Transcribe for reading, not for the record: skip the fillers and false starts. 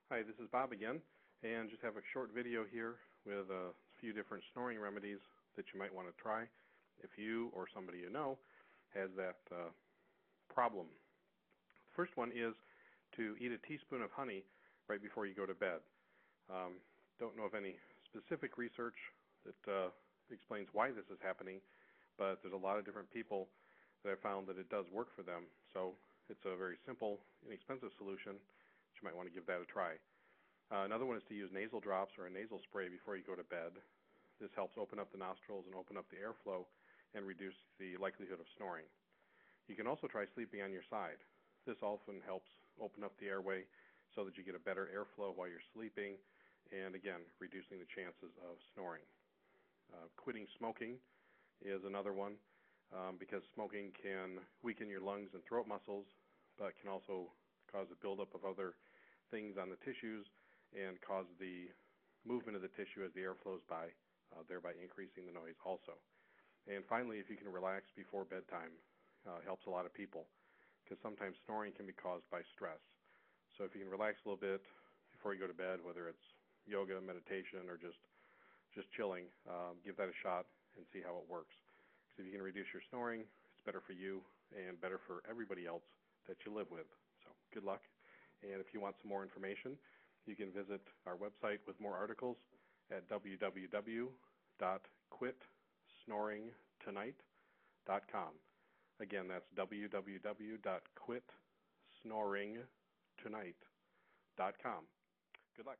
Hi, this is Bob again, and just have a short video here with a few different snoring remedies that you might want to try if you or somebody you know has that problem. The first one is to eat a teaspoon of honey right before you go to bed. Don't know of any specific research that explains why this is happening, but there's a lot of different people that have found that it does work for them. So it's a very simple, inexpensive solution. You might want to give that a try. Another one is to use nasal drops or a nasal spray before you go to bed. This helps open up the nostrils and open up the airflow and reduce the likelihood of snoring. You can also try sleeping on your side. This often helps open up the airway so that you get a better airflow while you're sleeping, and again, reducing the chances of snoring. Quitting smoking is another one because smoking can weaken your lungs and throat muscles, but can also cause a buildup of other things on the tissues and cause the movement of the tissue as the air flows by, thereby increasing the noise also. And finally, if you can relax before bedtime, helps a lot of people because sometimes snoring can be caused by stress. So if you can relax a little bit before you go to bed, whether it's yoga, meditation, or just chilling, give that a shot and see how it works. Because if you can reduce your snoring, it's better for you and better for everybody else that you live with. So good luck. And if you want some more information, you can visit our website with more articles at www.quitsnoringtonight.com. Again, that's www.quitsnoringtonight.com. Good luck.